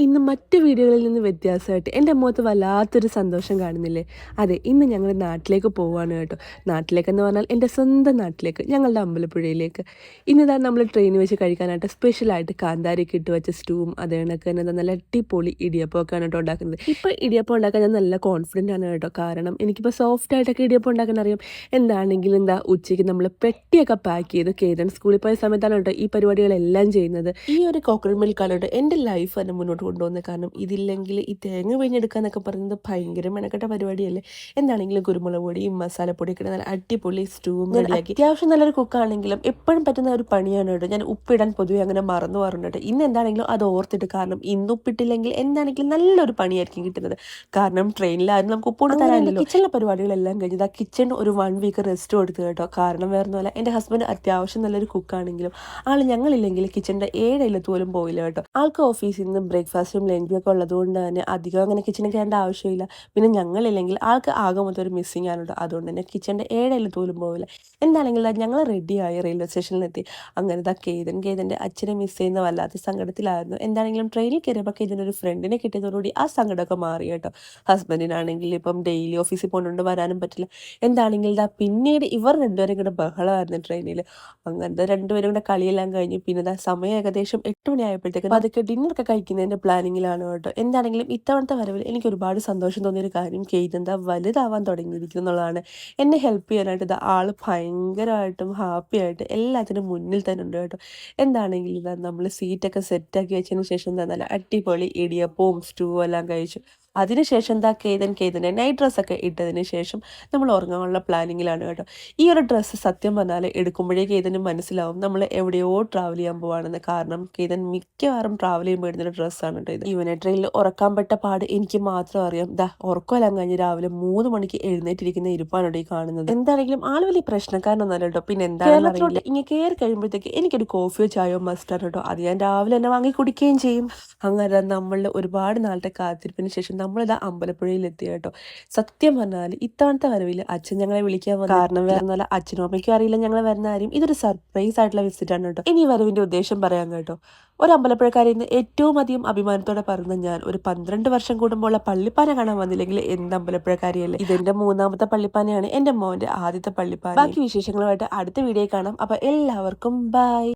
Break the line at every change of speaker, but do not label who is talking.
ഇന്ന് മറ്റ് വീഡിയോകളിൽ നിന്ന് വ്യത്യാസമായിട്ട് എൻ്റെ മുഖത്ത് വല്ലാത്തൊരു സന്തോഷം കാണുന്നില്ലേ? അതെ, ഇന്ന് ഞങ്ങൾ നാട്ടിലേക്ക് പോവുകയാണ് കേട്ടോ. നാട്ടിലേക്കെന്ന് പറഞ്ഞാൽ എൻ്റെ സ്വന്തം നാട്ടിലേക്ക്, ഞങ്ങളുടെ അമ്പലപ്പുഴയിലേക്ക്. ഇന്നിതാ നമ്മൾ ട്രെയിനിൽ വെച്ച് കഴിക്കാനായിട്ട് സ്പെഷ്യലായിട്ട് കാന്താരിയൊക്കെ ഇട്ട് വെച്ച സ്റ്റൂവും അതേ കണക്ക് തന്നെ നല്ല അടിപൊളി ഇടിയപ്പമൊക്കെയാണ് കേട്ടോ ഉണ്ടാക്കുന്നത്. ഇപ്പോൾ ഇടിയപ്പം ഉണ്ടാക്കാൻ ഞാൻ നല്ല കോൺഫിഡൻ്റ് ആണ് കേട്ടോ. കാരണം എനിക്കിപ്പോൾ സോഫ്റ്റായിട്ടൊക്കെ ഇടിയപ്പം ഉണ്ടാക്കാൻ അറിയാം. എന്താണെങ്കിലും എന്താ ഉച്ചയ്ക്ക് നമ്മൾ പെട്ടിയൊക്കെ പാക്ക് ചെയ്ത് കേരൻ സ്കൂളിൽ പോയ സമയത്താണ് കേട്ടോ ഈ പരിപാടികളെല്ലാം ചെയ്യുന്നത്. ഈ ഒരു കോക്കനട്ട് മിൽക്കാണ് കേട്ടോ എൻ്റെ ലൈഫ് തന്നെ മുന്നോട്ട് കൊണ്ടുപോകുന്നത്. കാരണം ഇതില്ലെങ്കിൽ ഈ തേങ്ങ പിഴിഞ്ഞെടുക്കുക എന്നൊക്കെ പറയുന്നത് ഭയങ്കര മെനക്കെട്ട പരിപാടിയല്ലേ. എന്താണെങ്കിലും കുരുമുളക് പൊടിയും മസാലപ്പൊടിയൊക്കെ നല്ല അടിപൊളി സ്റ്റൂവും റെഡിയാക്കി അത്യാവശ്യം നല്ലൊരു കുക്കാണെങ്കിലും എപ്പോഴും പറ്റുന്ന ഒരു പണിയാണ് കേട്ടോ. ഞാൻ ഉപ്പിടാൻ പൊതുവെ അങ്ങനെ മറന്നു പോകാറുണ്ട്. ഇന്ന് എന്താണെങ്കിലും അത് ഓർത്തിട്ട്, കാരണം ഇന്ന് ഉപ്പിട്ടില്ലെങ്കിൽ എന്താണെങ്കിലും നല്ലൊരു പണിയായിരിക്കും കിട്ടുന്നത്. കാരണം ട്രെയിനിലായിരുന്നു നമുക്ക് ഉപ്പോട് തരാനല്ലോ. കിച്ചണിലെ പരിപാടികളെല്ലാം കഴിഞ്ഞത് ആ കിച്ചൺ ഒരു 1 വീക്ക് റെസ്റ്റ് കൊടുത്തു കേട്ടോ. കാരണം വേറെ ഒന്നുമല്ല, എൻ്റെ ഹസ്ബൻഡ് അത്യാവശ്യം നല്ലൊരു കുക്കാണെങ്കിലും ആൾ ഞങ്ങളില്ലെങ്കിൽ കിച്ചണിൻ്റെ 7 അയലത്ത് പോലും പോയില്ല കേട്ടോ. ആൾക്ക് ഓഫീസിൽ നിന്ന് ബ്രേക്ക്ഫാസ്റ്റും ലഞ്ചും ഒക്കെ ഉള്ളതുകൊണ്ട് തന്നെ അധികം അങ്ങനെ കിച്ചണിൽ കയറേണ്ട ആവശ്യമില്ല. പിന്നെ ഞങ്ങളില്ലെങ്കിൽ ആൾക്ക് ആകെ മൊത്തം ഒരു മിസ്സിങ് ആണ് കേട്ടോ. അതുകൊണ്ട് തന്നെ കിച്ചണിൻ്റെ 7 അയലത്ത് പോലും പോവില്ല. എന്താണെങ്കിലും ഞങ്ങൾ റെഡിയായി റെയിൽവേ സ്റ്റേഷനിലെത്തി. അങ്ങനെ കേതൻ്റെ അച്ഛനെ മിസ് ചെയ്യുന്ന വല്ലാത്ത സങ്കടത്തിലായിരുന്നു. എന്താണെങ്കിലും ട്രെയിനിൽ കയറിയപ്പോൾ കേതനൊരു ഫ്രണ്ടിനെ കിട്ടിയതോടുകൂടി ആ സങ്കടമൊക്കെ മാറി കേട്ടോ. ഹസ്ബൻഡിനാണെങ്കിൽ ഇപ്പം ഡെയിലി ഓഫീസിൽ പോകേണ്ടതുകൊണ്ട് വരാനും പറ്റില്ല. എന്താണെങ്കിലും പിന്നീട് ഇവർ രണ്ടുപേരും കൂടെ ബഹളമായിരുന്നു ട്രെയിനിൽ. അങ്ങനത്തെ രണ്ടുപേരും കൂടെ കളിയെല്ലാം കഴിഞ്ഞ് പിന്നെ സമയം ഏകദേശം 8 മണിയായപ്പോഴത്തേക്ക് അതൊക്കെ ഡിന്നറൊക്കെ കഴിക്കുന്നതിൻ്റെ പ്ലാനിങ്ങിലാണ് കേട്ടോ. എന്താണെങ്കിലും ഇത്തവണത്തെ വരവിൽ എനിക്ക് ഒരുപാട് സന്തോഷം തോന്നിയൊരു കാര്യം കേതെന്താ വലുതാവാൻ തുടങ്ങിയിരിക്കുന്നു എന്നുള്ളതാണ്. എന്നെ ഹെൽപ്പ് ചെയ്യാനായിട്ട് ആൾ ഭയങ്കരമായിട്ടും ഹാപ്പി ആയിട്ട് എല്ലാത്തിനും മുന്നിൽ തന്നെ ഉണ്ട് കേട്ടോ. എന്താണെങ്കിലും നമ്മൾ സീറ്റൊക്കെ സെറ്റാക്കി വെച്ചതിന് ശേഷം നല്ല അടിപൊളി ഇടിയപ്പവും സ്റ്റൂവും എല്ലാം കഴിച്ചു. അതിനുശേഷം കേതൻ്റെ നൈറ്റ് ഡ്രസ്സൊക്കെ ഇട്ടതിന് ശേഷം നമ്മൾ ഉറങ്ങാനുള്ള പ്ലാനിങ്ങിലാണ് കേട്ടോ. ഈ ഒരു ഡ്രസ്സ് സത്യം പറഞ്ഞാൽ എടുക്കുമ്പോഴേ കേതന് മനസ്സിലാവും നമ്മൾ എവിടെയോ ട്രാവൽ ചെയ്യാൻ പോവാണെന്ന്. കാരണം കേതൻ മിക്കവാറും ട്രാവൽ ചെയ്യുമ്പോൾ ഇടുന്നൊരു ഡ്രസ്സാണ് കേട്ടോ ഇത്. ഇവനെ ട്രെയിനിൽ ഉറക്കാൻ പെട്ട പാട് എനിക്ക് മാത്രം അറിയാം. ഉറക്കമെല്ലാം കഴിഞ്ഞ് രാവിലെ 3 മണിക്ക് എഴുന്നേറ്റിരിക്കുന്ന ഇരുപ്പാണ് കേട്ടോ ഈ കാണുന്നത്. എന്താണെങ്കിലും ആൾ വലിയ പ്രശ്നക്കാരനൊന്നല്ല കേട്ടോ. പിന്നെ എന്താണെന്ന് അറിയില്ല, ഇങ്ങനെ കയറി കഴിയുമ്പോഴത്തേക്ക് എനിക്കൊരു കോഫിയോ ചായയോ മസ്റ്റാണ് കേട്ടോ. അത് ഞാൻ രാവിലെ തന്നെ വാങ്ങി കുടിക്കുകയും ചെയ്യും. അങ്ങനെ നമ്മളുടെ ഒരുപാട് നാളത്തെ കാത്തിരിപ്പിന് ശേഷം നമ്മളിതാ അമ്പലപ്പുഴയിൽ എത്തി കേട്ടോ. സത്യം പറഞ്ഞാൽ ഇത്തവണത്തെ വരവിൽ അച്ഛൻ ഞങ്ങളെ വിളിക്കാൻ വന്നു. കാരണം വേറെ ഒന്നുമല്ല, അച്ഛനും അമ്മയ്ക്കും അറിയില്ല ഞങ്ങൾ വരുന്ന കാര്യം. ഇതൊരു സർപ്രൈസ് ആയിട്ടുള്ള വിസിറ്റാണ് കേട്ടോ. ഇനി വരവിന്റെ ഉദ്ദേശം പറയാൻ കേട്ടോ. ഒരു അമ്പലപ്പുഴക്കാരിൽ നിന്ന് ഏറ്റവും അധികം അഭിമാനത്തോടെ പറയുന്ന ഞാൻ ഒരു 12 വർഷം കൂടുമ്പോൾ പള്ളിപ്പാന കാണാൻ വന്നില്ലെങ്കിൽ എന്ത് അമ്പലപ്പുഴക്കാരിയല്ലേ. ഇതെന്റെ 3ാമത്തെ പള്ളിപ്പാനയാണ്, എൻ്റെ മോന്റെ ആദ്യത്തെ പള്ളിപ്പാന. ബാക്കി വിശേഷങ്ങളുമായിട്ട് അടുത്ത വീഡിയോ കാണാം. അപ്പൊ എല്ലാവർക്കും ബൈ.